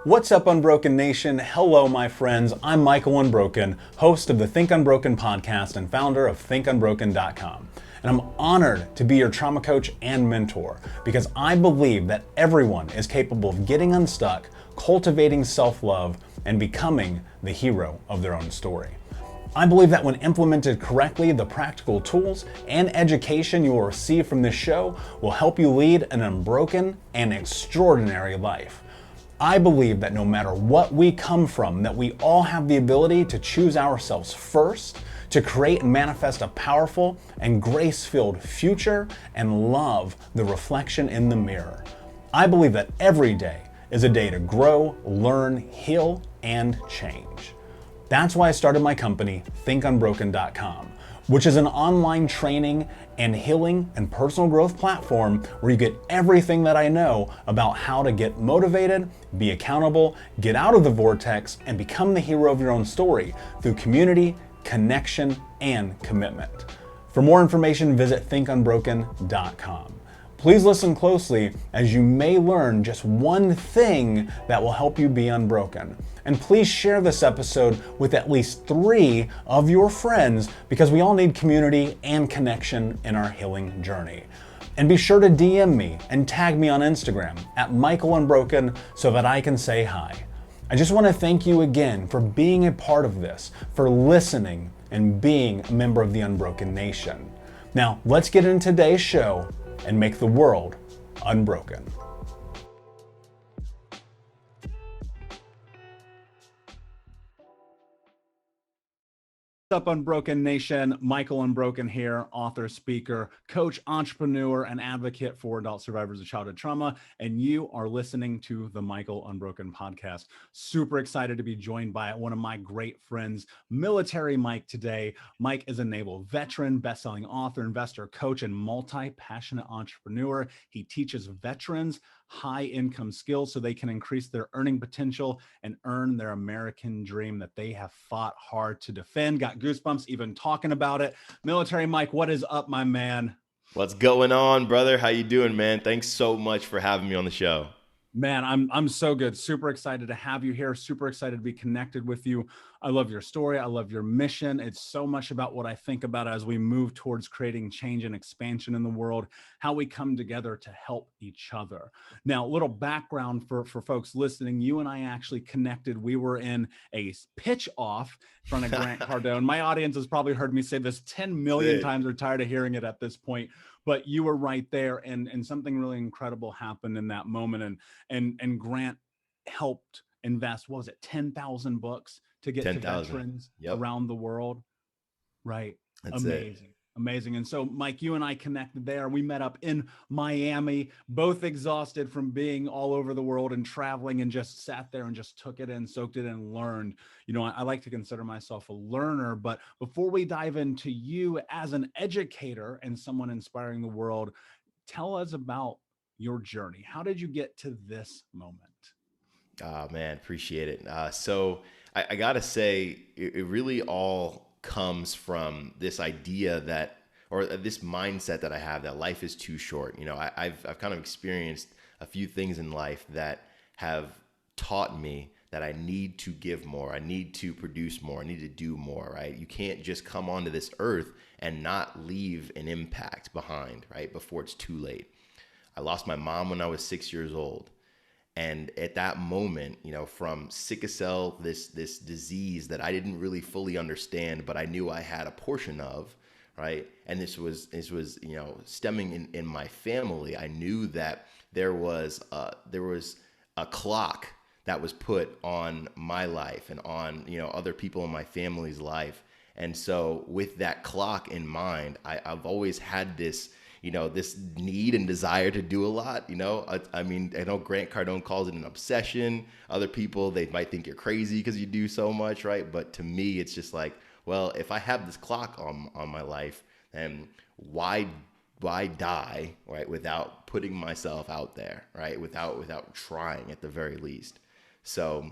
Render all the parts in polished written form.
What's up, Unbroken Nation? Hello, my friends. I'm Michael Unbroken, host of the Think Unbroken podcast and founder of thinkunbroken.com. And I'm honored to be your trauma coach and mentor because I believe that everyone is capable of getting unstuck, cultivating self-love, and becoming the hero of their own story. I believe that when implemented correctly, the practical tools and education you will receive from this show will help you lead an unbroken and extraordinary life. I believe that no matter what we come from, that we all have the ability to choose ourselves first, to create and manifest a powerful and grace-filled future, and love the reflection in the mirror. I believe that every day is a day to grow, learn, heal, and change. That's why I started my company, thinkunbroken.com, which is an online training and healing and personal growth platform where you get everything that I know about how to get motivated, be accountable, get out of the vortex, and become the hero of your own story through community, connection, and commitment. For more information, visit thinkunbroken.com. Please listen closely as you may learn just one thing that will help you be unbroken. And please share this episode with at least 3 of your friends because we all need community and connection in our healing journey. And be sure to DM me and tag me on Instagram at Michael Unbroken so that I can say hi. I just want to thank you again for being a part of this, for listening and being a member of the Unbroken Nation. Now, let's get into today's show and make the world unbroken. What's up, Unbroken Nation? Michael Unbroken here, author, speaker, coach, entrepreneur, and advocate for adult survivors of childhood trauma. And you are listening to the Michael Unbroken podcast. Super excited to be joined by one of my great friends, Military Mike, today. Mike is a naval veteran, best-selling author, investor, coach, and multi-passionate entrepreneur. He teaches veterans high-income skills so they can increase their earning potential and earn their American dream that they have fought hard to defend. Got goosebumps even talking about it. Military Mike, what is up, my man? What's going on, brother? How you doing, man? Thanks so much for having me on the show. Man, I'm so good. Super excited to have you here. Super excited to be connected with you. I love your story. I love your mission. It's so much about what I think about as we move towards creating change and expansion in the world, how we come together to help each other. Now, a little background for folks listening. You and I actually connected. We were in a pitch off in front of Grant Cardone. My audience has probably heard me say this 10 million times. They're tired of hearing it at this point. But you were right there, and something really incredible happened in that moment. And Grant helped invest, what was it, 10,000 books to get 10, to veterans around the world. Right. That's amazing. It. Amazing. And so, Mike, you and I connected there. We met up in Miami, both exhausted from being all over the world and traveling, and just sat there and just took it in, soaked it in, and learned. You know, I like to consider myself a learner, but before we dive into you as an educator and someone inspiring the world, tell us about your journey. How did you get to this moment? Oh, man, appreciate it. So I got to say, it really all comes from this idea that, or this mindset that I have, that life is too short. You know, I've kind of experienced a few things in life that have taught me that I need to give more. I need to produce more. I need to do more, right? You can't just come onto this earth and not leave an impact behind, right? Before it's too late. I lost my mom when I was 6 years old. And at that moment, you know, from sickle cell, this disease that I didn't really fully understand, but I knew I had a portion of, right? And this was you know, stemming in my family. I knew that there was a clock that was put on my life and on, you know, other people in my family's life. And so with that clock in mind, I've always had this, you know, this need and desire to do a lot. You know, I mean, I know Grant Cardone calls it an obsession. Other people, they might think you're crazy because you do so much, right? But to me, it's just like, well, if I have this clock on my life, then why die, right, without putting myself out there, right, without trying at the very least. So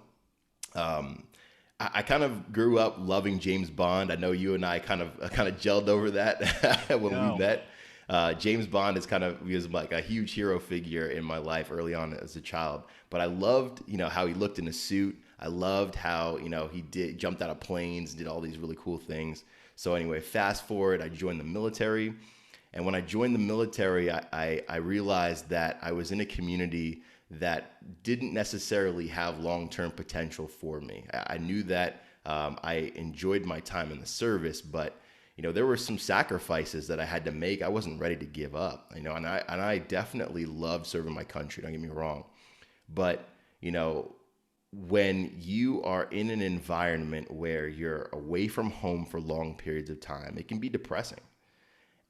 I kind of grew up loving James Bond. I know you and I kind of gelled over that when we met. James Bond was like a huge hero figure in my life early on as a child. But I loved, how he looked in a suit. I loved how, jumped out of planes, did all these really cool things. So anyway, fast forward, I joined the military. And when I joined the military, I realized that I was in a community that didn't necessarily have long-term potential for me. I knew that I enjoyed my time in the service, but there were some sacrifices that I had to make. I wasn't ready to give up, and I definitely loved serving my country. Don't get me wrong, but when you are in an environment where you're away from home for long periods of time, it can be depressing.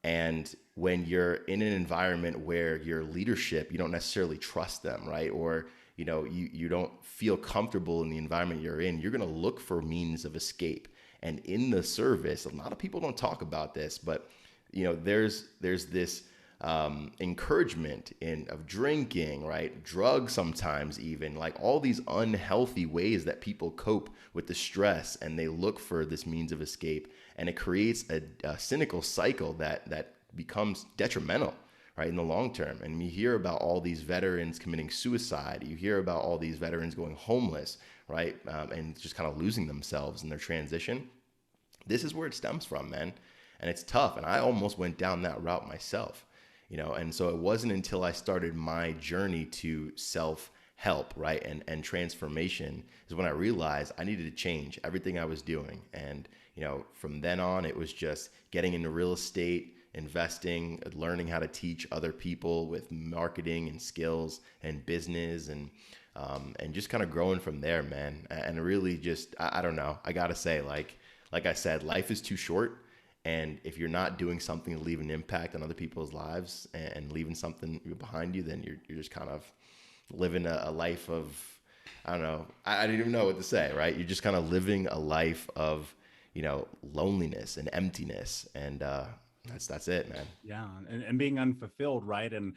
And when you're in an environment where your leadership, you don't necessarily trust them, right? Or, you don't feel comfortable in the environment you're in, you're going to look for means of escape. And in the service, a lot of people don't talk about this, but, there's this encouragement of drinking, right? Drugs sometimes even, like all these unhealthy ways that people cope with the stress, and they look for this means of escape. And it creates a cynical cycle that becomes detrimental, right, in the long term. And you hear about all these veterans committing suicide. You hear about all these veterans going homeless, right, and just kind of losing themselves in their transition. This is where it stems from, man. And it's tough. And I almost went down that route myself, and so it wasn't until I started my journey to self-help, right, and transformation is when I realized I needed to change everything I was doing. And from then on, it was just getting into real estate, investing, learning how to teach other people with marketing and skills and business, and just kind of growing from there, man. And really just, I don't know, I got to say, like I said, life is too short. And if you're not doing something to leave an impact on other people's lives and leaving something behind you, then you're just kind of living a life of, I don't know, I don't even know what to say, right? You're just kind of living a life of, loneliness and emptiness. And that's it, man. Yeah, and being unfulfilled, right? And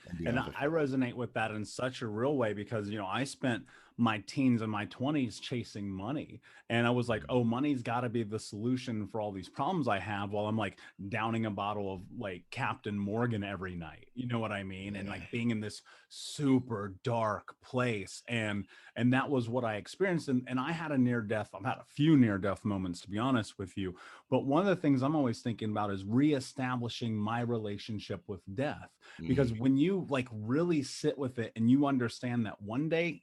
I resonate with that in such a real way because I spent my teens and my 20s chasing money, and I was like, oh, money's got to be the solution for all these problems I have, while I'm like downing a bottle of like Captain Morgan every night. You know what I mean? And like being in this super dark place, and that was what I experienced. And I had a near death. I've had a few near death moments, to be honest with you. But one of the things I'm always thinking about is reestablishing my relationship with death. Because when you like really sit with it and you understand that one day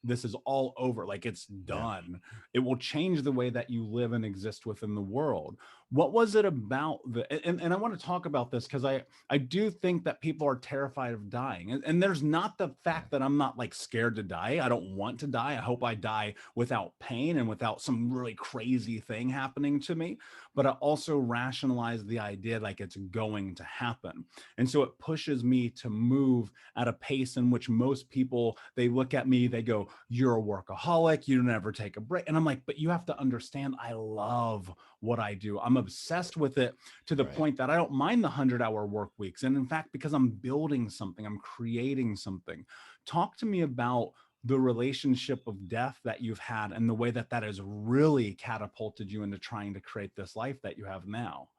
this is all over, like it's done, it will change the way that you live and exist within the world. What was it about and I want to talk about this because I do think that people are terrified of dying. And there's not the fact that I'm not like scared to die. I don't want to die. I hope I die without pain and without some really crazy thing happening to me. But I also rationalize the idea like it's going to happen. And so it pushes me to move at a pace in which most people, they look at me, they go, you're a workaholic, you don't ever take a break. And I'm like, but you have to understand, I love what I do. I'm obsessed with it to the point that I don't mind the 100-hour work weeks. And in fact, because I'm building something, I'm creating something. Talk to me about the relationship of death that you've had and the way that has really catapulted you into trying to create this life that you have now.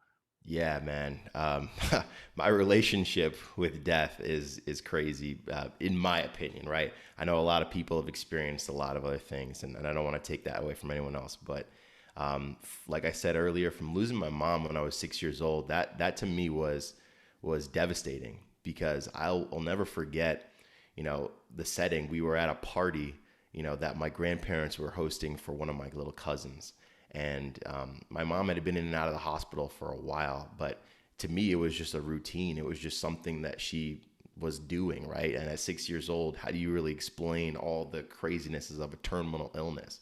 Yeah, man. My relationship with death is crazy, in my opinion, right? I know a lot of people have experienced a lot of other things, and I don't want to take that away from anyone else. But like I said earlier, from losing my mom when I was 6 years old, that to me was devastating, because I'll never forget, the setting. We were at a party, that my grandparents were hosting for one of my little cousins. And my mom had been in and out of the hospital for a while, but to me, it was just a routine. It was just something that she was doing, right? And at 6 years old, how do you really explain all the crazinesses of a terminal illness?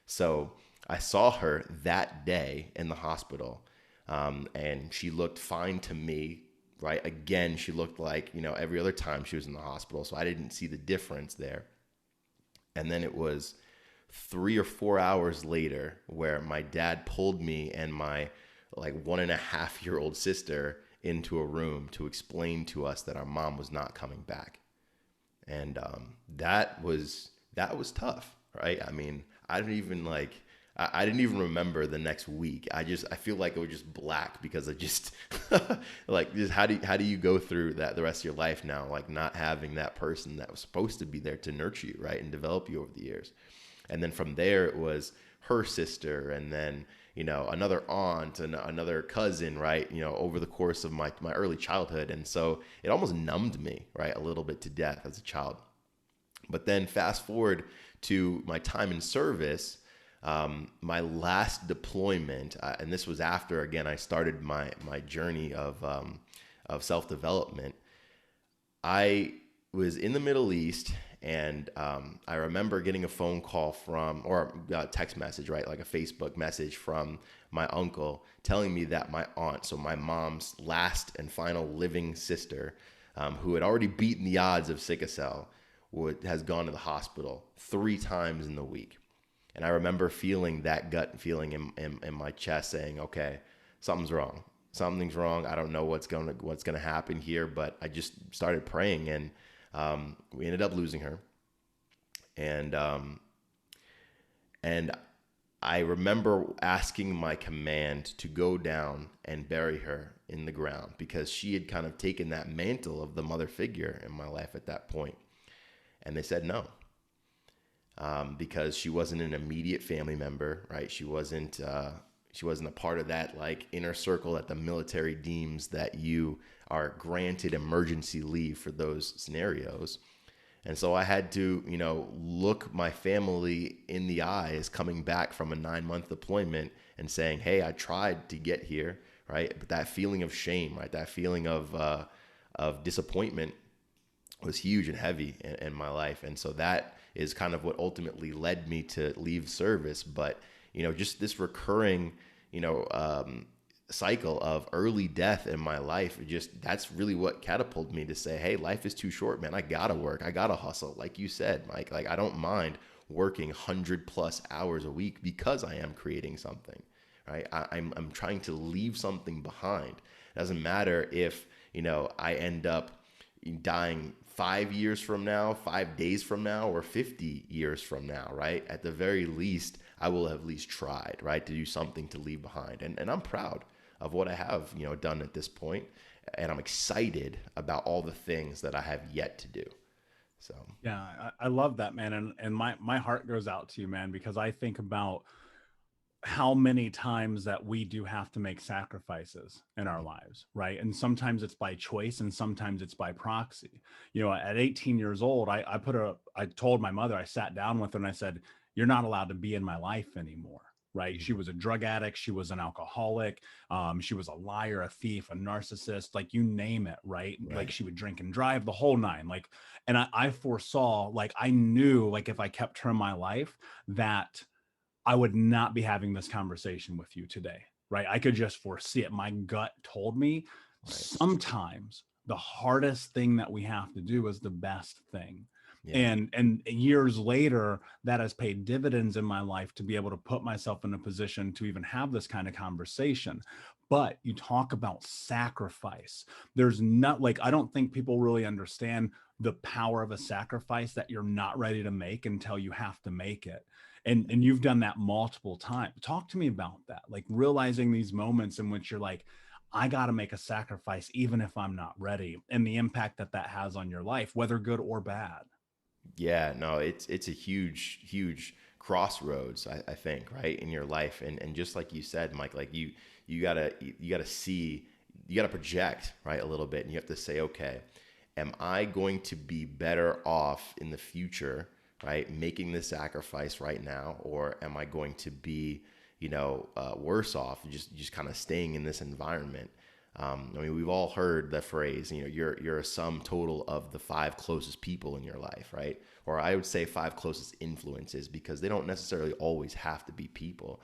So I saw her that day in the hospital, and she looked fine to me, right? Again, she looked like, every other time she was in the hospital, so I didn't see the difference there. And then it was 3 or 4 hours later where my dad pulled me and my like 1.5-year-old sister into a room to explain to us that our mom was not coming back. And that was tough, right? I mean, I don't even I didn't even remember the next week. I feel like it was just black because I just like, just how do you go through that the rest of your life now, like not having that person that was supposed to be there to nurture you, right, and develop you over the years. And then from there it was her sister, and then another aunt and another cousin, right, over the course of my early childhood. And so it almost numbed me, right, a little bit to death as a child. But then fast forward to my time in service. My last deployment, and this was after, again, I started my journey of self-development. I was in the Middle East, and I remember getting a phone call or a text message, right, like a Facebook message from my uncle telling me that my aunt, so my mom's last and final living sister, who had already beaten the odds of sickle cell, has gone to the hospital 3 times in the week. And I remember feeling that gut feeling in my chest saying, okay, something's wrong. Something's wrong. I don't know what's gonna happen here, but I just started praying, and we ended up losing her. And I remember asking my command to go down and bury her in the ground, because she had kind of taken that mantle of the mother figure in my life at that point. And they said no. Because she wasn't an immediate family member, right? She wasn't a part of that like inner circle that the military deems that you are granted emergency leave for those scenarios. And so I had to, look my family in the eyes coming back from a 9-month deployment and saying, hey, I tried to get here, right? But that feeling of shame, right? That feeling of disappointment was huge and heavy in my life. And so that is kind of what ultimately led me to leave service. But, just this recurring, cycle of early death in my life, that's really what catapulted me to say, hey, life is too short, man. I gotta work. I gotta hustle. Like you said, Mike, like I don't mind working 100+ hours a week because I am creating something, right? I'm trying to leave something behind. It doesn't matter if, I end up dying 5 years from now, 5 days from now, or 50 years from now, right? At the very least, I will have at least tried, right, to do something to leave behind. And I'm proud of what I have, done at this point. And I'm excited about all the things that I have yet to do. So, yeah, I love that, man. And my heart goes out to you, man, because I think about how many times that we do have to make sacrifices in our lives, right? And sometimes it's by choice and sometimes it's by proxy. At 18 years old, I told my mother, I sat down with her and I said, you're not allowed to be in my life anymore, right? She was a drug addict. She was an alcoholic. She was a liar, a thief, a narcissist, like you name it, right? Like she would drink and drive, the whole nine. Like, and I foresaw, like I knew, like if I kept her in my life, that I would not be having this conversation with you today, right? I could just foresee it. My gut told me sometimes the hardest thing that we have to do is the best thing. Yeah. And years later, that has paid dividends in my life to be able to put myself in a position to even have this kind of conversation. But you talk about sacrifice. There's not like, I don't think people really understand the power of a sacrifice that you're not ready to make until you have to make it. And you've done that multiple times. Talk to me about that, like realizing these moments in which you're like, I got to make a sacrifice, even if I'm not ready, and the impact that that has on your life, whether good or bad. Yeah, no, it's a huge, huge crossroads, I think, right, in your life. And just like you said, Mike, like you gotta see, you gotta project, right, a little bit, and you have to say, okay, am I going to be better off in the future, right, making this sacrifice right now, or am I going to be, worse off, just kind of staying in this environment? I mean, we've all heard the phrase, you're a sum total of the 5 closest people in your life, right? Or I would say 5 closest influences, because they don't necessarily always have to be people.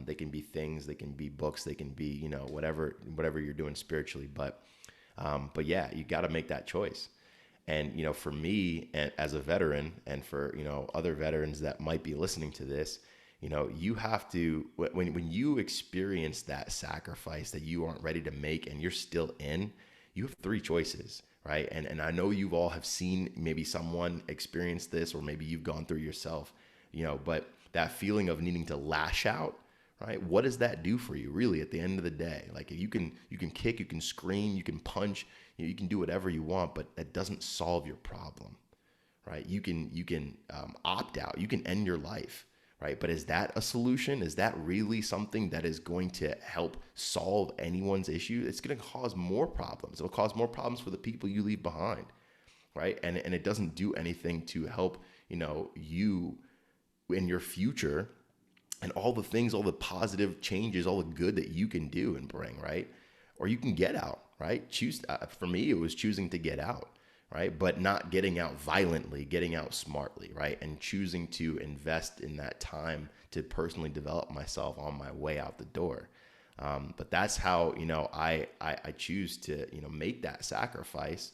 They can be things, they can be books, they can be, whatever you're doing spiritually. But yeah, you got to make that choice. And, for me, and as a veteran, and for, other veterans that might be listening to this, you have to, when you experience that sacrifice that you aren't ready to make and you're still in, you have 3 choices, right? And I know you all have seen maybe someone experience this, or maybe you've gone through yourself, but that feeling of needing to lash out, right? What does that do for you really at the end of the day? Like you can kick, you can scream, you can punch, you can do whatever you want, but that doesn't solve your problem, right? You can opt out, you can end your life, right? But is that a solution? Is that really something that is going to help solve anyone's issue? It's going to cause more problems. It'll cause more problems for the people you leave behind, right? And it doesn't do anything to help, you in your future and all the things, all the positive changes, all the good that you can do and bring, right? Or you can get out, right? For me, it was choosing to get out, right? But not getting out violently, getting out smartly, right? And choosing to invest in that time to personally develop myself on my way out the door. But that's how, I choose to, make that sacrifice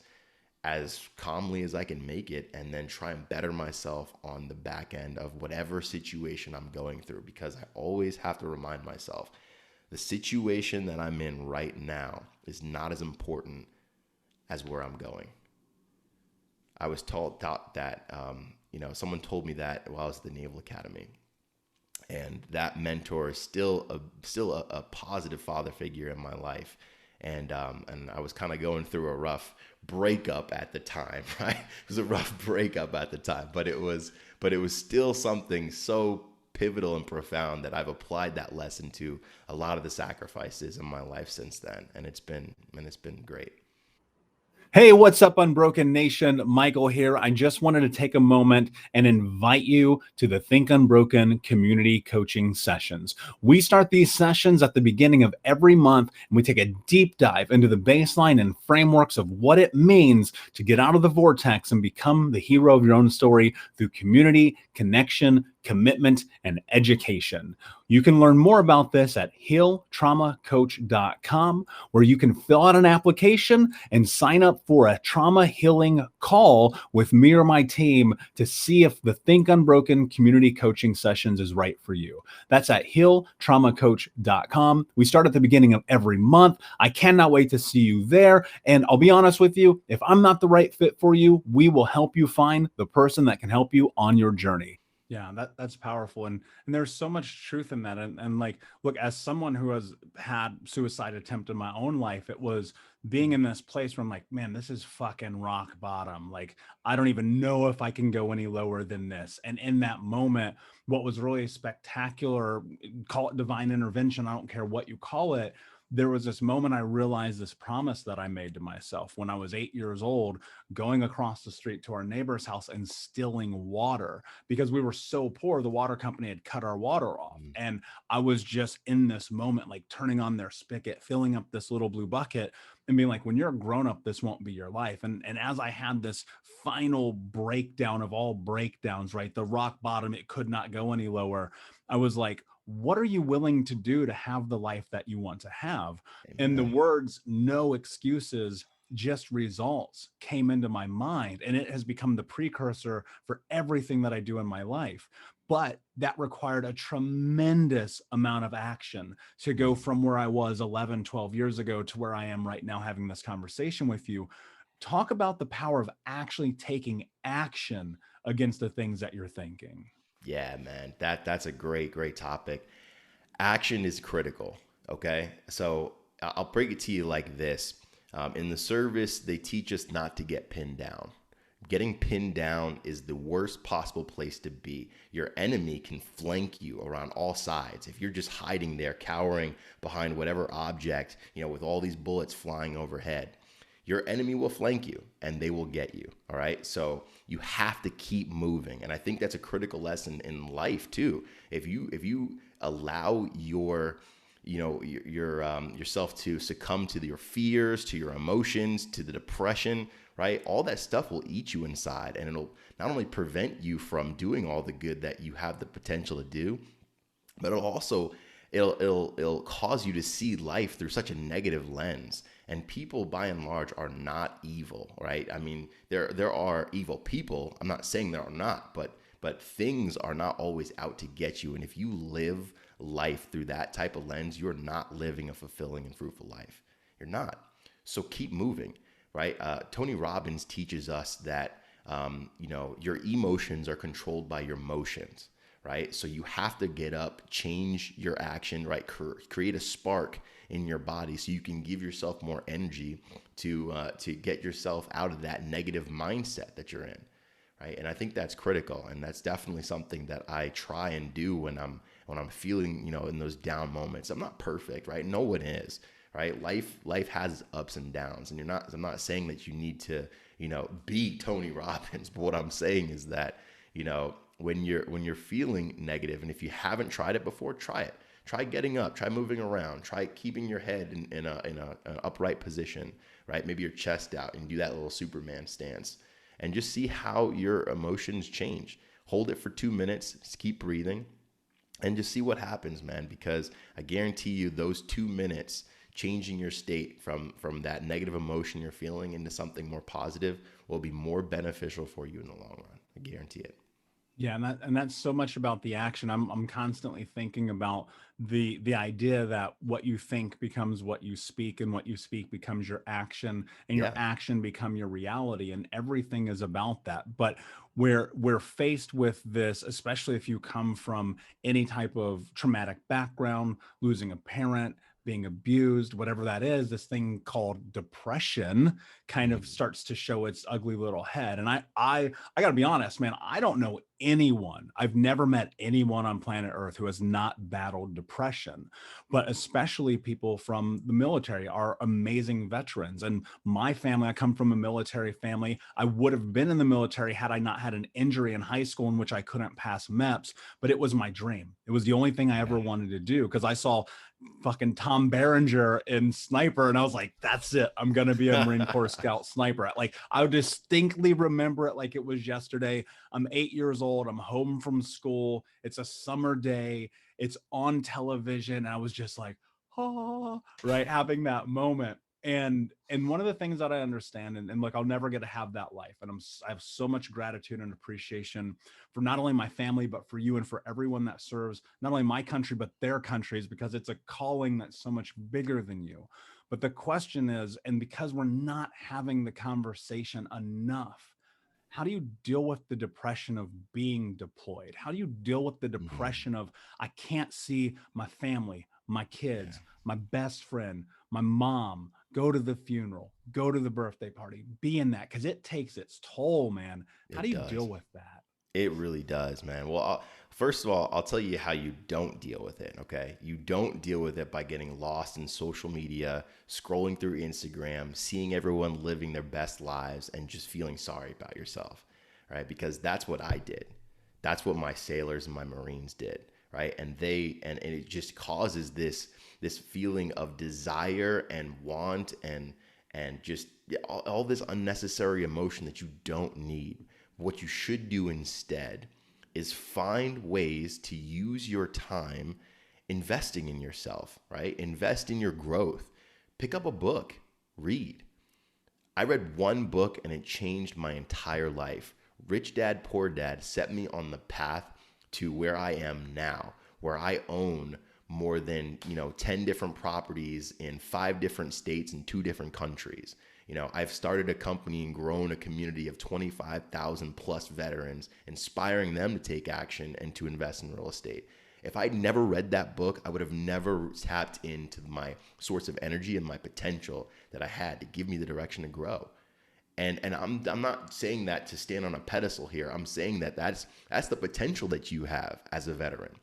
as calmly as I can make it, and then try and better myself on the back end of whatever situation I'm going through, because I always have to remind myself the situation that I'm in right now is not as important as where I'm going. I was taught that, someone told me that while I was at the Naval Academy, and that mentor is still a positive father figure in my life. And I was kind of going through a rough breakup at the time, right? It was a rough breakup at the time, but it was still something so pivotal and profound that I've applied that lesson to a lot of the sacrifices in my life since then. And it's been great. Hey, what's up, Unbroken Nation? Michael here. I just wanted to take a moment and invite you to the Think Unbroken community coaching sessions. We start these sessions at the beginning of every month, and we take a deep dive into the baseline and frameworks of what it means to get out of the vortex and become the hero of your own story through community, connection, commitment, and education. You can learn more about this at healtraumacoach.com, where you can fill out an application and sign up for a trauma healing call with me or my team to see if the Think Unbroken community coaching sessions is right for you. That's at healtraumacoach.com. We start at the beginning of every month. I cannot wait to see you there. And I'll be honest with you, if I'm not the right fit for you, we will help you find the person that can help you on your journey. Yeah, that's powerful. And there's so much truth in that. And like, look, as someone who has had suicide attempt in my own life, it was being in this place where I'm like, man, this is fucking rock bottom. Like, I don't even know if I can go any lower than this. And in that moment, what was really spectacular, call it divine intervention, I don't care what you call it, there was this moment I realized this promise that I made to myself when I was 8 years old, going across the street to our neighbor's house and stealing water because we were so poor. The water company had cut our water off. And I was just in this moment, like turning on their spigot, filling up this little blue bucket and being like, when you're a grown up, this won't be your life. And as I had this final breakdown of all breakdowns, right? The rock bottom, it could not go any lower. I was like, what are you willing to do to have the life that you want to have? Amen. And the words, no excuses, just results came into my mind. And it has become the precursor for everything that I do in my life. But that required a tremendous amount of action to go from where I was 11, 12 years ago to where I am right now having this conversation with you. Talk about the power of actually taking action against the things that you're thinking. Yeah, man, that's a great topic. Action is critical. Okay. So I'll break it to you like this. In the service, they teach us not to get pinned down. Getting pinned down is the worst possible place to be. Your enemy can flank you around all sides. If you're just hiding there, cowering behind whatever object, with all these bullets flying overhead, your enemy will flank you and they will get you. All right. So you have to keep moving. And I think that's a critical lesson in life too. If you allow yourself to succumb to your fears, to your emotions, to the depression, right? All that stuff will eat you inside, and it'll not only prevent you from doing all the good that you have the potential to do, but it'll also it'll cause you to see life through such a negative lens. And people, by and large, are not evil, right? I mean, there are evil people. I'm not saying there are not, but things are not always out to get you. And if you live life through that type of lens, you're not living a fulfilling and fruitful life. You're not. So keep moving, right? Tony Robbins teaches us that your emotions are controlled by your motions, right? So you have to get up, change your action, right? Create a spark in your body so you can give yourself more energy to get yourself out of that negative mindset that you're in, right? And I think that's critical, and that's definitely something that I try and do when I'm feeling, in those down moments. I'm not perfect, right? No one is, right? Life has ups and downs, and I'm not saying that you need to, be Tony Robbins, but what I'm saying is that, when you're feeling negative, and if you haven't tried it before, try it. Try getting up, try moving around, try keeping your head in an upright position, right? Maybe your chest out and do that little Superman stance, and just see how your emotions change. Hold it for 2 minutes, just keep breathing, and just see what happens, man. Because I guarantee you those 2 minutes changing your state from that negative emotion you're feeling into something more positive will be more beneficial for you in the long run. I guarantee it. Yeah, and that's so much about the action. I'm constantly thinking about the idea that what you think becomes what you speak, and what you speak becomes your action, and your Yeah. action become your reality, and everything is about that. But we're faced with this, especially if you come from any type of traumatic background, losing a parent, being abused, whatever that is, this thing called depression kind of Mhm. starts to show its ugly little head. And I got to be honest, man, I don't know anyone. I've never met anyone on planet Earth who has not battled depression, but especially people from the military are amazing veterans. And my family, I come from a military family. I would have been in the military had I not had an injury in high school in which I couldn't pass MEPS, but it was my dream. It was the only thing I ever Yeah. wanted to do, because I saw fucking Tom Berenger in Sniper, and I was like, that's it. I'm gonna be a Marine Corps Scout Sniper. Like, I distinctly remember it like it was yesterday. I'm 8 years old. I'm home from school. It's a summer day. It's on television. And I was just like, oh, right, having that moment. And one of the things that I understand, and like, I'll never get to have that life. And I have so much gratitude and appreciation for not only my family, but for you and for everyone that serves not only my country, but their countries, because it's a calling that's so much bigger than you. But the question is, and because we're not having the conversation enough, how do you deal with the depression of being deployed? How do you deal with the Mhm. depression of, I can't see my family, my Yeah. kids, my best friend, my mom, go to the funeral, go to the birthday party, be in that? Because it takes its toll, man. How do It you deal does. with that? It really does, man. Well, first of all, I'll tell you how you don't deal with it, okay? You don't deal with it by getting lost in social media, scrolling through Instagram, seeing everyone living their best lives, and just feeling sorry about yourself, right? Because that's what I did. That's what my sailors and my Marines did, right? And it just causes this feeling of desire and want and just all this unnecessary emotion that you don't need. What you should do instead is find ways to use your time investing in yourself, right? Invest in your growth. Pick up a book, read. I read one book and it changed my entire life. Rich Dad, Poor Dad set me on the path to where I am now, where I own more than, 10 different properties in 5 different states and 2 different countries. I've started a company and grown a community of 25,000 plus veterans, inspiring them to take action and to invest in real estate. If I'd never read that book, I would have never tapped into my source of energy and my potential that I had to give me the direction to grow. And I'm not saying that to stand on a pedestal here. I'm saying that that's the potential that you have as a veteran.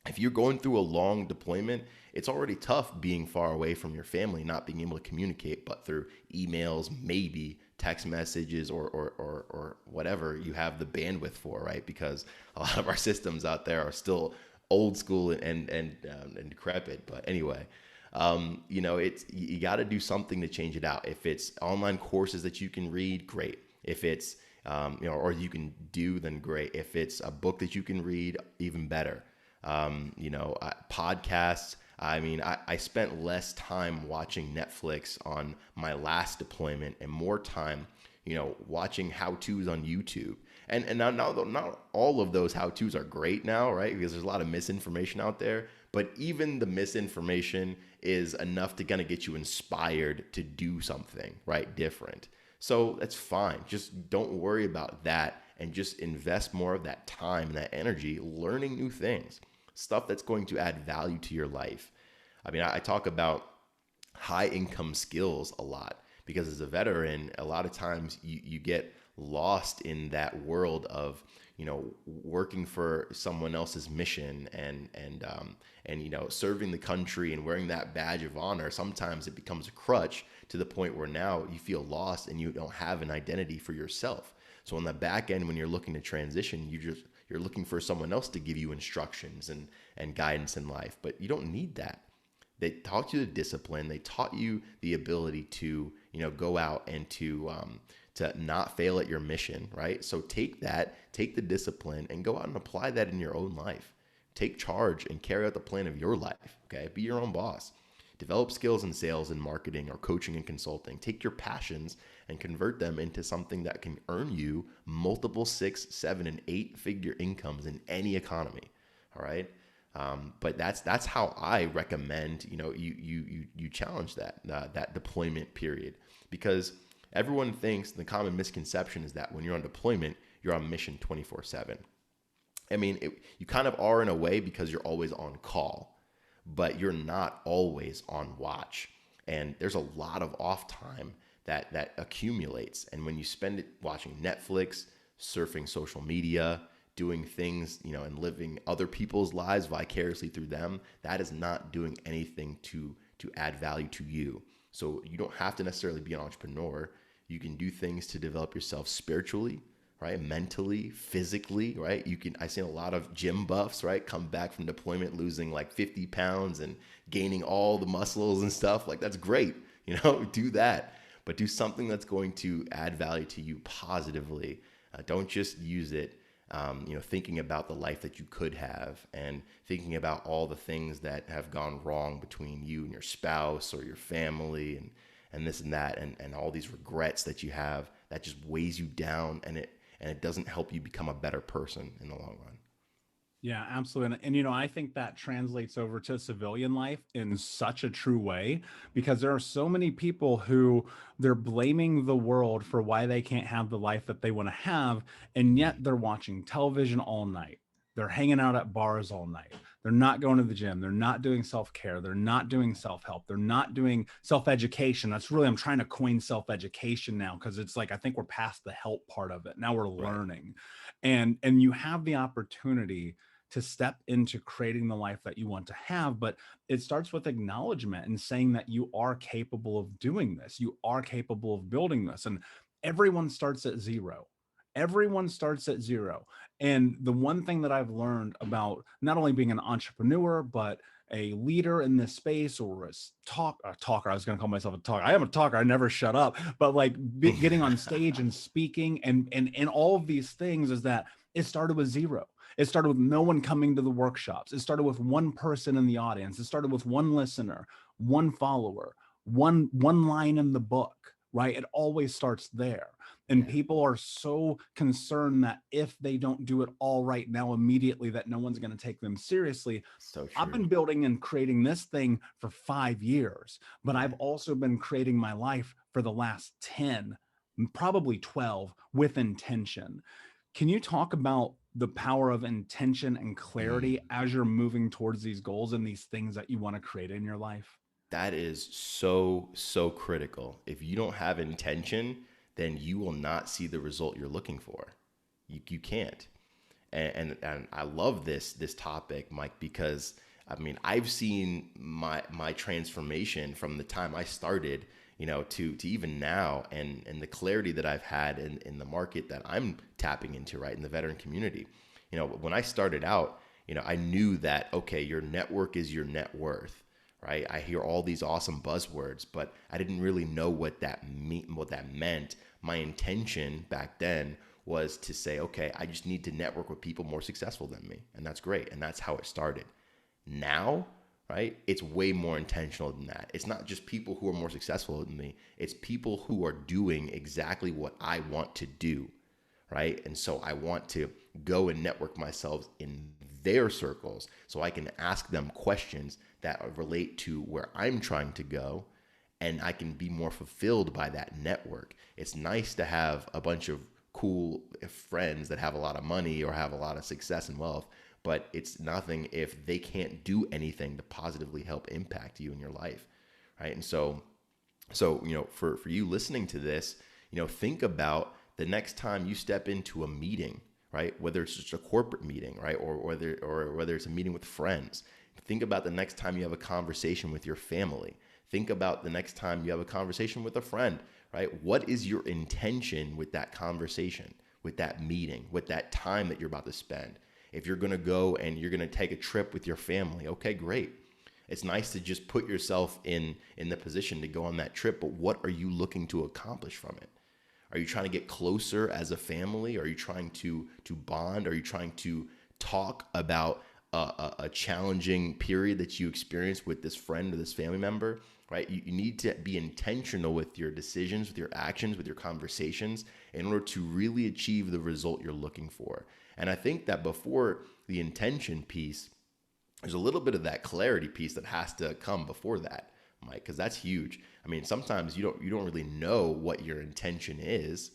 If you're going through a long deployment, it's already tough being far away from your family, not being able to communicate, but through emails, maybe text messages, or whatever you have the bandwidth for, right? Because a lot of our systems out there are still old school and decrepit. But anyway, it's you got to do something to change it out. If it's online courses that you can read, great. If it's or you can do, then great. If it's a book that you can read, even better. Podcasts. I mean, I spent less time watching Netflix on my last deployment and more time, watching how-tos on YouTube. And now not all of those how-tos are great now, right? Because there's a lot of misinformation out there. But even the misinformation is enough to kind of get you inspired to do something, right? Different. So that's fine. Just don't worry about that and just invest more of that time and that energy learning new things, stuff that's going to add value to your life. I mean, I talk about high income skills a lot because as a veteran, a lot of times you get lost in that world of, working for someone else's mission and serving the country and wearing that badge of honor. Sometimes it becomes a crutch to the point where now you feel lost and you don't have an identity for yourself. So on the back end, when you're looking to transition, you're looking for someone else to give you instructions and guidance in life, but you don't need that. They taught you the discipline. They taught you the ability to, go out and to not fail at your mission, right? So take the discipline and go out and apply that in your own life. Take charge and carry out the plan of your life, okay? Be your own boss. Develop skills in sales and marketing or coaching and consulting. Take your passions and convert them into something that can earn you multiple 6, 7, and 8-figure incomes in any economy, all right? But that's how I recommend, you challenge that deployment period, because everyone thinks the common misconception is that when you're on deployment, you're on mission 24/7. I mean, you kind of are in a way because you're always on call, but you're not always on watch. And there's a lot of off time that accumulates. And when you spend it watching Netflix, surfing social media, doing things, and living other people's lives vicariously through them, that is not doing anything to add value to you. So you don't have to necessarily be an entrepreneur. You can do things to develop yourself spiritually, right? Mentally, physically, right? I've seen a lot of gym buffs, right? Come back from deployment, losing like 50 pounds and gaining all the muscles and stuff. Like, that's great. Do that, but do something that's going to add value to you positively. Don't just use it, thinking about the life that you could have and thinking about all the things that have gone wrong between you and your spouse or your family and this and that, and all these regrets that you have that just weighs you down, and it doesn't help you become a better person in the long run. Yeah, absolutely. And I think that translates over to civilian life in such a true way, because there are so many people who they're blaming the world for why they can't have the life that they want to have. And yet they're watching television all night. They're hanging out at bars all night. They're not going to the gym. They're not doing self-care. They're not doing self-help. They're not doing self-education. I'm trying to coin self-education now, because it's like, I think we're past the help part of it. Now we're learning. Right. And you have the opportunity to step into creating the life that you want to have. But it starts with acknowledgement and saying that you are capable of doing this. You are capable of building this. And everyone starts at zero. Everyone starts at zero. And the one thing that I've learned about not only being an entrepreneur, but a leader in this space, or a talker, I was going to call myself a talker. I am a talker. I never shut up. But like getting on stage and speaking and all of these things, is that it started with zero. It started with no one coming to the workshops. It started with one person in the audience. It started with one listener, one follower, one line in the book, right? It always starts there. And people are so concerned that if they don't do it all right now immediately, that no one's going to take them seriously. So true. I've been building and creating this thing for 5 years, but I've also been creating my life for the last 10, probably 12, with intention. Can you talk about the power of intention and clarity as you're moving towards these goals and these things that you want to create in your life? That is so, so critical. If you don't have intention, then you will not see the result you're looking for. You can't. And I love this topic, Mike, because I mean, I've seen my transformation from the time I started, to even now, and the clarity that I've had in the market that I'm tapping into, right, in the veteran community. When I started out, I knew that, okay, your network is your net worth, right? I hear all these awesome buzzwords, but I didn't really know what that meant. My intention back then was to say, okay, I just need to network with people more successful than me. And that's great. And that's how it started. Now, right, it's way more intentional than that. It's not just people who are more successful than me. It's people who are doing exactly what I want to do, right? And so I want to go and network myself in their circles so I can ask them questions that relate to where I'm trying to go, and I can be more fulfilled by that network. It's nice to have a bunch of cool friends that have a lot of money or have a lot of success and wealth, but it's nothing if they can't do anything to positively help impact you in your life, right? And so for you listening to this, think about the next time you step into a meeting, right? Whether it's just a corporate meeting, right? Or whether it's a meeting with friends. Think about the next time you have a conversation with your family. Think about the next time you have a conversation with a friend, right? What is your intention with that conversation, with that meeting, with that time that you're about to spend? If you're going to go and you're going to take a trip with your family, okay, great. It's nice to just put yourself in the position to go on that trip, but what are you looking to accomplish from it? Are you trying to get closer as a family? Are you trying to bond? Are you trying to talk about a challenging period that you experienced with this friend or this family member, right? You need to be intentional with your decisions, with your actions, with your conversations in order to really achieve the result you're looking for. And I think that before the intention piece, there's a little bit of that clarity piece that has to come before that, Mike, because that's huge. I mean, sometimes you don't really know what your intention is.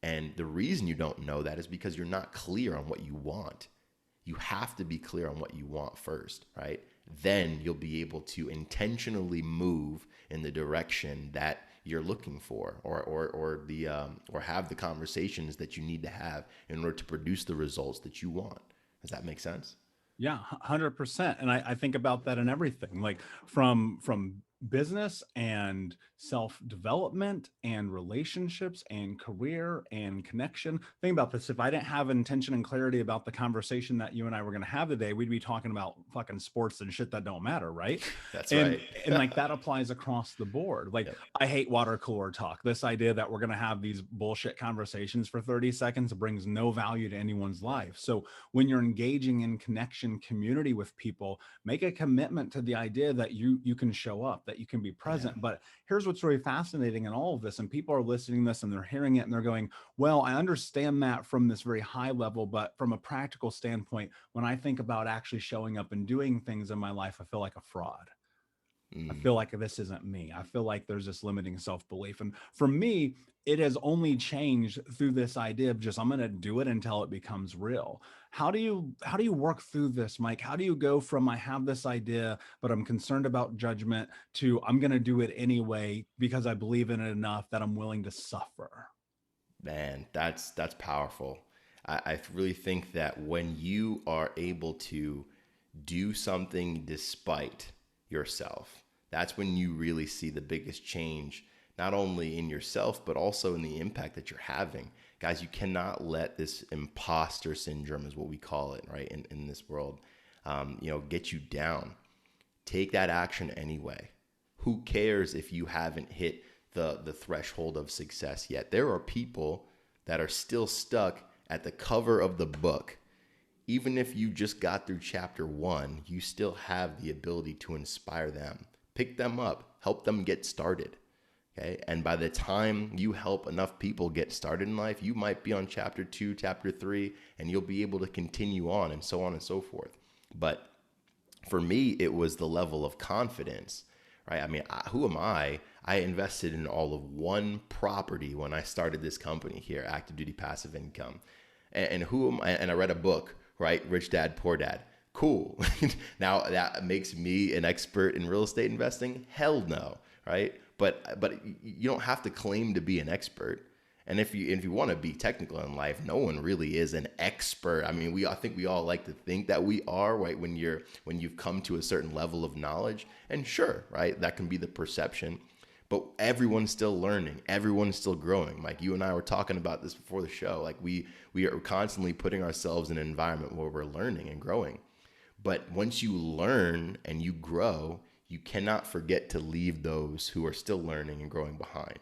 And the reason you don't know that is because you're not clear on what you want. You have to be clear on what you want first, right? Then you'll be able to intentionally move in the direction that you're looking for, or have the conversations that you need to have in order to produce the results that you want. Does that make sense? Yeah, 100%. And I think about that in everything, like from business and self-development and relationships and career and connection. Think about this. If I didn't have intention and clarity about the conversation that you and I were going to have today, we'd be talking about fucking sports and shit that don't matter, right? That's and, right. And like that applies across the board. Like, Yep. I hate water cooler talk. This idea that we're going to have these bullshit conversations for 30 seconds brings no value to anyone's life. So when you're engaging in connection, community with people, make a commitment to the idea that you can show up, that you can be present. Yeah. But here's what's really fascinating in all of this, and people are listening to this and they're hearing it and they're going, well, I understand that from this very high level, but from a practical standpoint, when I think about actually showing up and doing things in my life, I feel like a fraud. I feel like this isn't me. I feel like there's this limiting self-belief. And for me, it has only changed through this idea of just, I'm going to do it until it becomes real. How do you work through this, Mike? How do you go from, I have this idea, but I'm concerned about judgment, to I'm going to do it anyway because I believe in it enough that I'm willing to suffer? Man, that's powerful. I really think that when you are able to do something despite yourself, that's when you really see the biggest change, not only in yourself, but also in the impact that you're having. Guys, you cannot let this imposter syndrome, is what we call it, right, in this world, get you down. Take that action anyway. Who cares if you haven't hit the threshold of success yet? There are people that are still stuck at the cover of the book. Even if you just got through chapter 1, you still have the ability to inspire them. Pick them up, help them get started. Okay. And by the time you help enough people get started in life, you might be on chapter 2, chapter 3, and you'll be able to continue on and so on and so forth. But for me, it was the level of confidence, right? I mean, who am I? I invested in all of one property when I started this company here, Active Duty Passive Income. And who am I? And I read a book, right? Rich Dad, Poor Dad. Cool. Now that makes me an expert in real estate investing? Hell no, right? But you don't have to claim to be an expert. And if you want to be technical in life, no one really is an expert. I mean, I think we all like to think that we are, right? When you've come to a certain level of knowledge, and sure, right, that can be the perception. But everyone's still learning. Everyone's still growing. Like you and I were talking about this before the show. Like we are constantly putting ourselves in an environment where we're learning and growing. But once you learn and you grow, you cannot forget to leave those who are still learning and growing behind.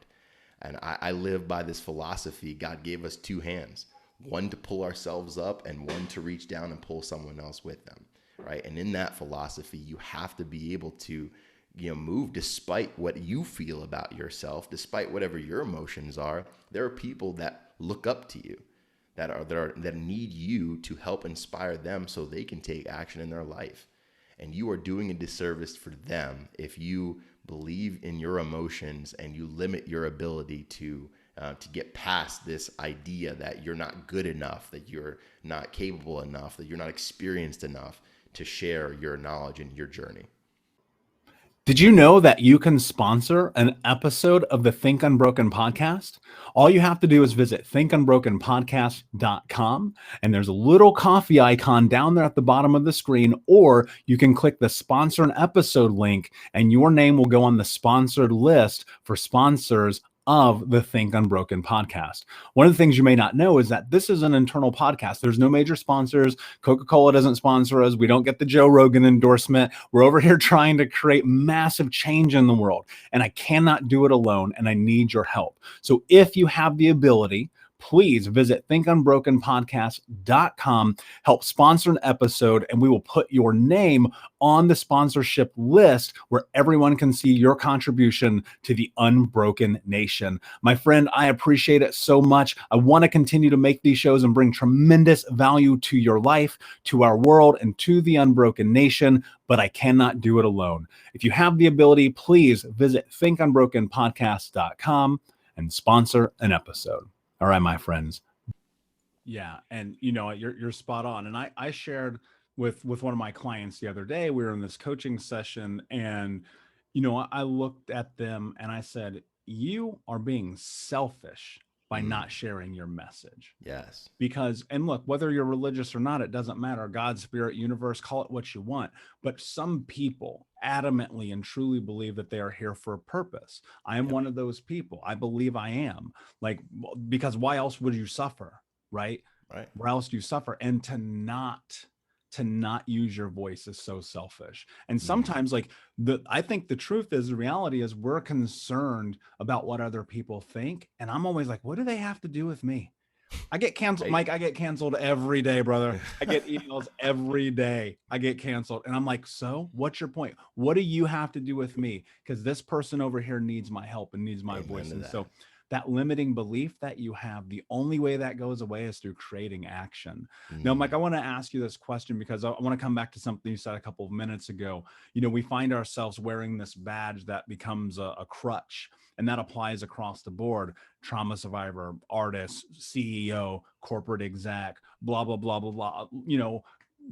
And I live by this philosophy. God gave us two hands, one to pull ourselves up and one to reach down and pull someone else with them, right? And in that philosophy, you have to be able to move despite what you feel about yourself, despite whatever your emotions are. There are people that look up to you, that need you to help inspire them so they can take action in their life. And you are doing a disservice for them if you believe in your emotions and you limit your ability to to get past this idea that you're not good enough, that you're not capable enough, that you're not experienced enough to share your knowledge and your journey. Did you know that you can sponsor an episode of the Think Unbroken podcast? All you have to do is visit thinkunbrokenpodcast.com, and there's a little coffee icon down there at the bottom of the screen, or you can click the sponsor an episode link and your name will go on the sponsored list for sponsors of the Think Unbroken podcast. One of the things you may not know is that this is an internal podcast. There's no major sponsors. Coca-Cola doesn't sponsor us. We don't get the Joe Rogan endorsement. We're over here trying to create massive change in the world, and I cannot do it alone, and I need your help. So if you have the ability, please visit thinkunbrokenpodcast.com, help sponsor an episode, and we will put your name on the sponsorship list where everyone can see your contribution to the Unbroken Nation. My friend, I appreciate it so much. I want to continue to make these shows and bring tremendous value to your life, to our world, and to the Unbroken Nation, but I cannot do it alone. If you have the ability, please visit thinkunbrokenpodcast.com and sponsor an episode. All right, my friends. Yeah, and you're spot on. And I shared with one of my clients the other day. We were in this coaching session, and I looked at them and I said, "You are being selfish by not sharing your message." Yes. Because, and look, whether you're religious or not, it doesn't matter. God, spirit, universe, call it what you want. But some people adamantly and truly believe that they are here for a purpose. I am one of those people. I believe I am. Because why else would you suffer, right? Right. Where else do you suffer? And to not use your voice is so selfish. And sometimes I think the truth is, the reality is, we're concerned about what other people think. And I'm always like, what do they have to do with me? I get canceled, Mike. I get canceled every day, brother. I get emails every day. I get canceled. And I'm like, so what's your point? What do you have to do with me? Because this person over here needs my help and needs my voice. And so that limiting belief that you have, the only way that goes away is through creating action. Now, Mike, I want to ask you this question because I want to come back to something you said a couple of minutes ago. We find ourselves wearing this badge that becomes a crutch, and that applies across the board: trauma survivor, artist, CEO, corporate exec, blah, blah, blah, blah, blah,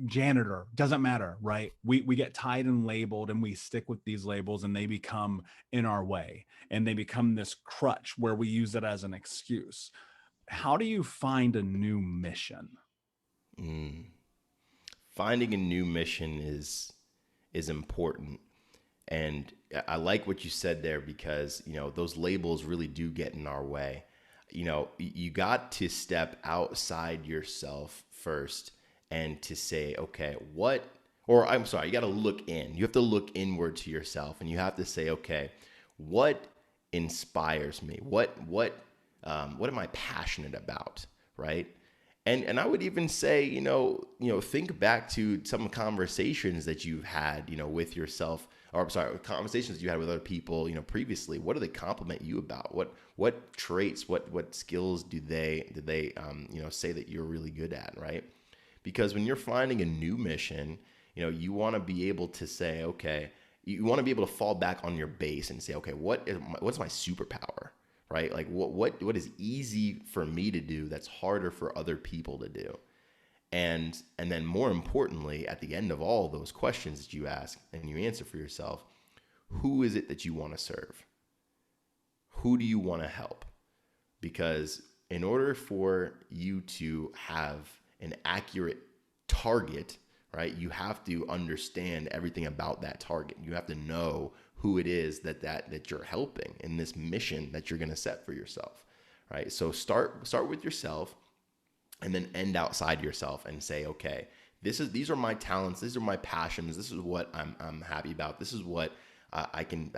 janitor, doesn't matter, right? We get tied and labeled, and we stick with these labels, and they become in our way, and they become this crutch where we use it as an excuse. How do you find a new mission? Finding a new mission is important. And I like what you said there, because, those labels really do get in our way. You got to step outside yourself first and to say, okay, you got to look in. You have to look inward to yourself, and you have to say, okay, what inspires me? What am I passionate about? Right. And I would even say, think back to some conversations that you've had, with yourself, conversations you had with other people, previously. What do they compliment you about? What traits, what skills do they say that you're really good at, right? Because when you're finding a new mission, you want to be able to say, okay, you want to be able to fall back on your base and say, okay, what's my superpower, right? Like what is easy for me to do that's harder for other people to do? And then more importantly, at the end of all those questions that you ask and you answer for yourself, who is it that you want to serve? Who do you want to help? Because in order for you to have an accurate target, right, you have to understand everything about that target. You have to know who it is that you're helping in this mission that you're going to set for yourself, right? So start with yourself, and then end outside yourself and say, okay, these are my talents, these are my passions, this is what I'm happy about, this is what I can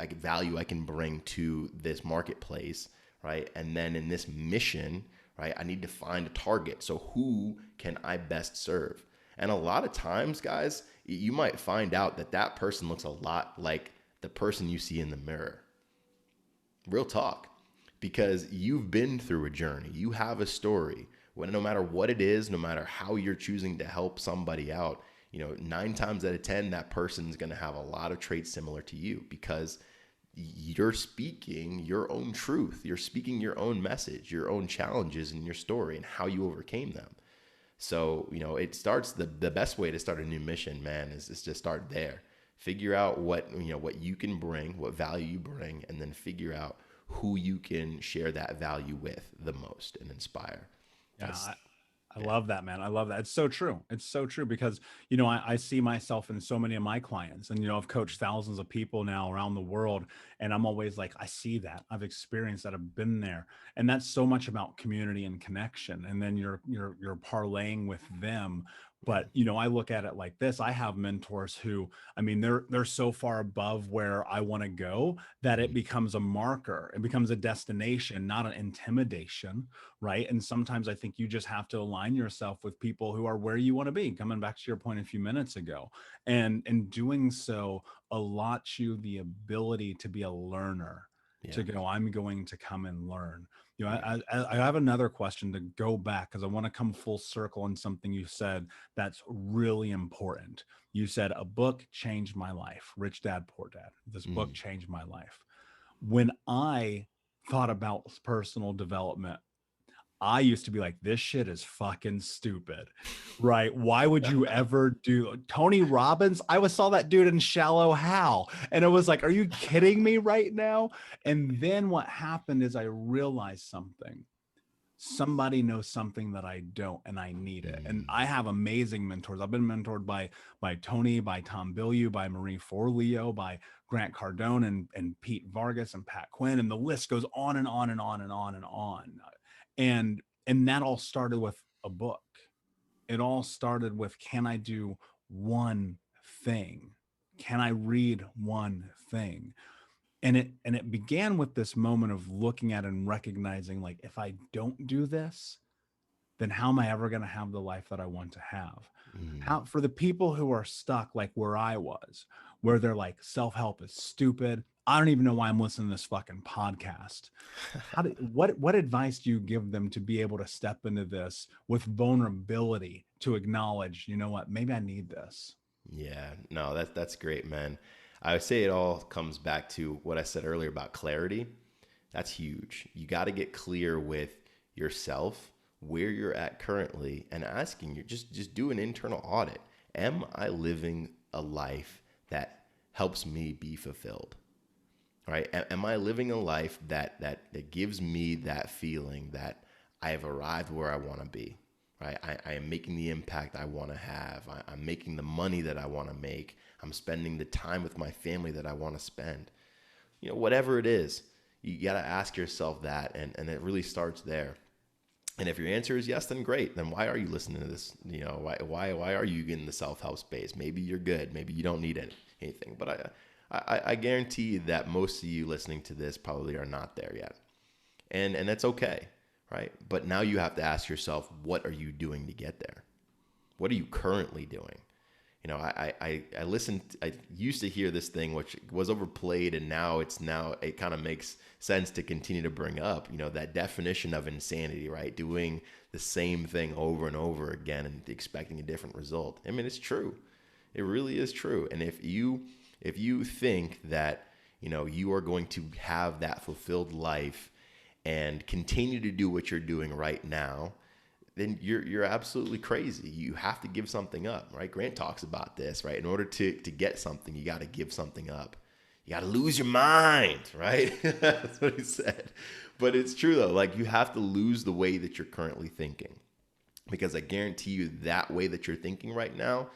bring to this marketplace, right? And then in this mission, right, I need to find a target. So who can I best serve? And a lot of times, guys, you might find out that person looks a lot like the person you see in the mirror. Real talk. Because you've been through a journey, you have a story. No matter what it is, no matter how you're choosing to help somebody out, 9 times out of 10, that person's going to have a lot of traits similar to you, because you're speaking your own truth. You're speaking your own message, your own challenges in your story and how you overcame them. So, it starts the best way to start a new mission, man, is to start there. Figure out what you can bring, what value you bring, and then figure out who you can share that value with the most and inspire. Yeah, That's I yeah. love that, man. I love that. It's so true. It's so true because, I see myself in so many of my clients, and, I've coached thousands of people now around the world. And I'm always like, I see that. I've experienced that. I've been there. And that's so much about community and connection. And then you're parlaying with them. But, I look at it like this. I have mentors who, I mean, they're so far above where I want to go that it becomes a marker. It becomes a destination, not an intimidation, right? And sometimes I think you just have to align yourself with people who are where you want to be, coming back to your point a few minutes ago. And in doing so allots you the ability to be a learner, Yeah. to go, I'm going to come and learn. Yeah. I have another question to go back because I want to come full circle on something you said that's really important. You said a book changed my life, Rich Dad, Poor Dad. This book Mm. changed my life. When I thought about personal development, I used to be like, this shit is fucking stupid, right? Why would you ever do Tony Robbins? Saw that dude in Shallow Hal, and it was like, are you kidding me right now? And then what happened is I realized something. Somebody knows something that I don't, and I need it. And Mm. I have amazing mentors. I've been mentored by Tony, by Tom Bilyeu, by Marie Forleo, by Grant Cardone, and Pete Vargas and Pat Quinn, and the list goes on and on and on and on and on. And that all started with a book. It all started with, can I do one thing? Can I read one thing? And it began with this moment of looking at it and recognizing, like, if I don't do this, then how am I ever going to have the life that I want to have? Mm. How, for the people who are stuck like where I was, where they're like, self-help is stupid, I don't even know why I'm listening to this fucking podcast. What advice do you give them to be able to step into this with vulnerability, to acknowledge, you know what, maybe I need this? Yeah, no, that's great, man. I would say it all comes back to what I said earlier about clarity. That's huge. You got to get clear with yourself, where you're at currently, and asking you, just do an internal audit. Am I living a life that helps me be fulfilled? Right? Am I living a life that gives me that feeling that I have arrived where I want to be? Right? I am making the impact I want to have. I'm making the money that I want to make. I'm spending the time with my family that I want to spend. Whatever it is, you got to ask yourself that, and it really starts there. And if your answer is yes, then great. Then why are you listening to this? Why are you in the self-help space? Maybe you're good. Maybe you don't need anything. But I guarantee you that most of you listening to this probably are not there yet. And that's okay, right? But now you have to ask yourself, what are you doing to get there? What are you currently doing? I listened, I used to hear this thing, which was overplayed, and now it kind of makes sense to continue to bring up, that definition of insanity, right? Doing the same thing over and over again and expecting a different result. I mean, it's true. It really is true. And if you think that, you are going to have that fulfilled life and continue to do what you're doing right now, then you're absolutely crazy. You have to give something up, right? Grant talks about this, right? In order to get something, you got to give something up. You got to lose your mind, right? That's what he said. But it's true though. Like, you have to lose the way that you're currently thinking, because I guarantee you that way that you're thinking right now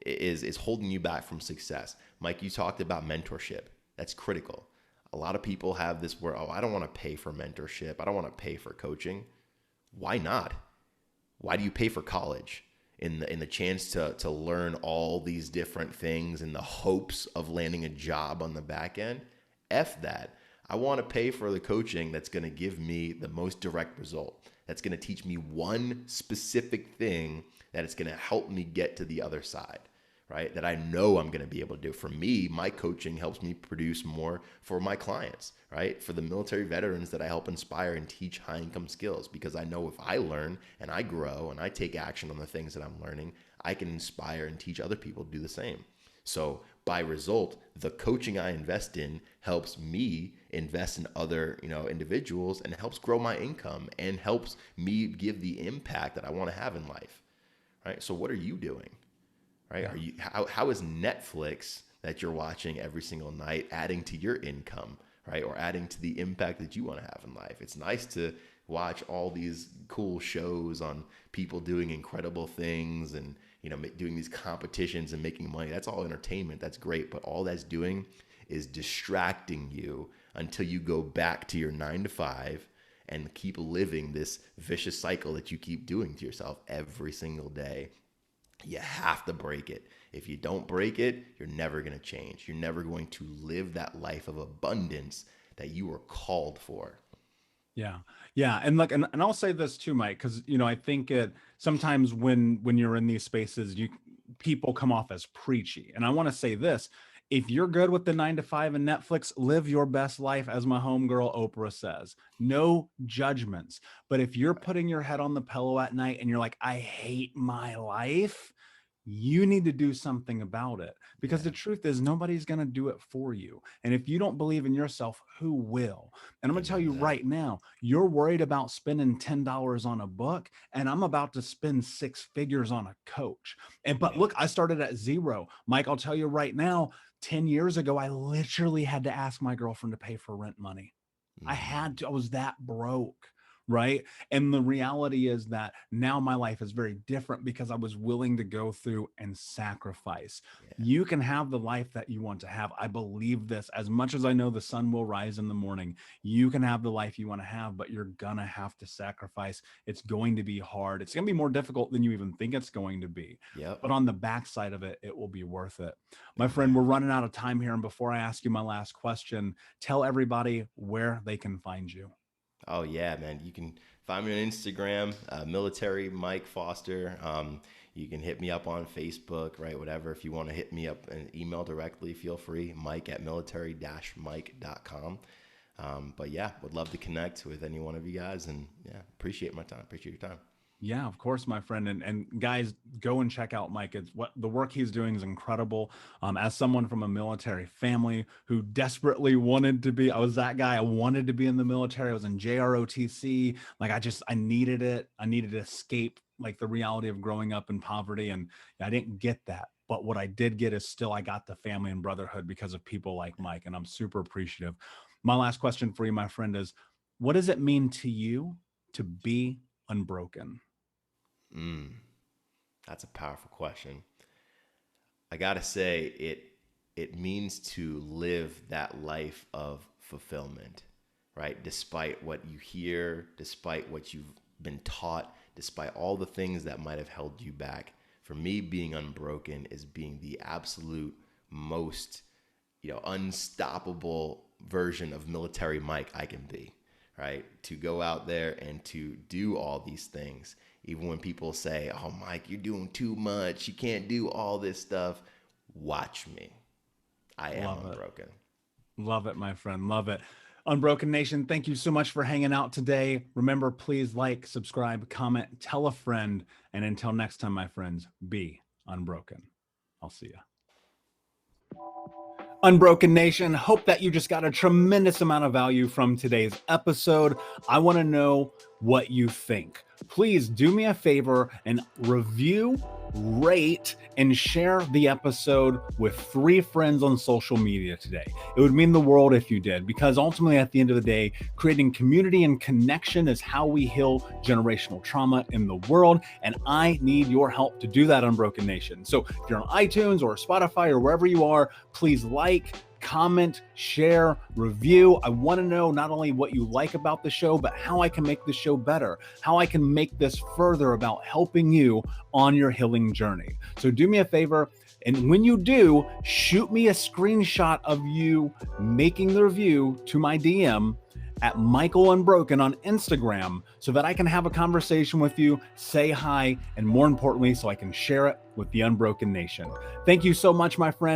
is holding you back from success. Mike, you talked about mentorship. That's critical. A lot of people have this where, I don't want to pay for mentorship. I don't want to pay for coaching. Why not? Why do you pay for college? In the chance to learn all these different things in the hopes of landing a job on the back end? F that. I want to pay for the coaching that's going to give me the most direct result. That's going to teach me one specific thing that it's going to help me get to the other side, right? That I know I'm going to be able to do. For me, my coaching helps me produce more for my clients, right? For the military veterans that I help inspire and teach high income skills, because I know if I learn and I grow and I take action on the things that I'm learning, I can inspire and teach other people to do the same. So by result, the coaching I invest in helps me invest in other, individuals, and helps grow my income and helps me give the impact that I want to have in life. Right. So what are you doing? Right. Yeah. How is Netflix that you're watching every single night adding to your income, right? Or adding to the impact that you want to have in life? It's nice to watch all these cool shows on people doing incredible things and, doing these competitions and making money. That's all entertainment. That's great. But all that's doing is distracting you until you go back to your 9 to 5 and keep living this vicious cycle that you keep doing to yourself every single day. You have to break it. If you don't break it, you're never going to change. You're never going to live that life of abundance that you were called for. Yeah. Yeah. And look, and I'll say this too, Mike, because, I think sometimes when you're in these spaces, people come off as preachy. And I want to say this: if you're good with the 9 to 5 and Netflix, live your best life, as my homegirl Oprah says. No judgments. But if you're putting your head on the pillow at night and you're like, I hate my life, you need to do something about it, because the truth is nobody's going to do it for you. And if you don't believe in yourself, who will? And I'm going to tell you right now, you're worried about spending $10 on a book, and I'm about to spend 6 figures on a coach. But look, I started at 0. Mike, I'll tell you right now, 10 years ago, I literally had to ask my girlfriend to pay for rent money. I was that broke. Right. And the reality is that now my life is very different because I was willing to go through and sacrifice. Yeah. You can have the life that you want to have. I believe this. As much as I know the sun will rise in the morning, you can have the life you want to have, but you're going to have to sacrifice. It's going to be hard. It's going to be more difficult than you even think it's going to be. Yep. But on the backside of it, it will be worth it. My friend, we're running out of time here. And before I ask you my last question, tell everybody where they can find you. Oh yeah, man. You can find me on Instagram, Military Mike Foster. You can hit me up on Facebook, right? Whatever. If you want to hit me up and email directly, feel free, mike@military-mike.com. But yeah, would love to connect with any one of you guys, and yeah, appreciate my time. Appreciate your time. Yeah, of course, my friend. And guys, go and check out Mike. It's what the work he's doing is incredible. As someone from a military family who desperately wanted to be, I was that guy. I wanted to be in the military. I was in JROTC. Like I needed it. I needed to escape like the reality of growing up in poverty. And I didn't get that. But what I did get is still I got the family and brotherhood because of people like Mike. And I'm super appreciative. My last question for you, my friend, is what does it mean to you to be unbroken? That's a powerful question. I gotta say, it means to live that life of fulfillment, right? Despite what you hear, despite what you've been taught, despite all the things that might have held you back. For me, being unbroken is being the absolute most, unstoppable version of military Mike I can be, right? To go out there and to do all these things. Even when people say, oh, Mike, you're doing too much. You can't do all this stuff. Watch me. I am unbroken. Love it, my friend. Love it. Unbroken Nation, thank you so much for hanging out today. Remember, please like, subscribe, comment, tell a friend. And until next time, my friends, be unbroken. I'll see you. Unbroken Nation, hope that you just got a tremendous amount of value from today's episode. I want to know what you think. Please do me a favor and review, rate, and share the episode with 3 friends on social media today. It would mean the world if you did, because ultimately at the end of the day, creating community and connection is how we heal generational trauma in the world. And I need your help to do that, Unbroken Nation. So if you're on iTunes or Spotify or wherever you are, please like, comment, share, review. I want to know not only what you like about the show, but how I can make the show better, how I can make this further about helping you on your healing journey. So do me a favor, and when you do, shoot me a screenshot of you making the review to my DM at Michael Unbroken on Instagram so that I can have a conversation with you, say hi, and more importantly, so I can share it with the Unbroken Nation. Thank you so much, my friend.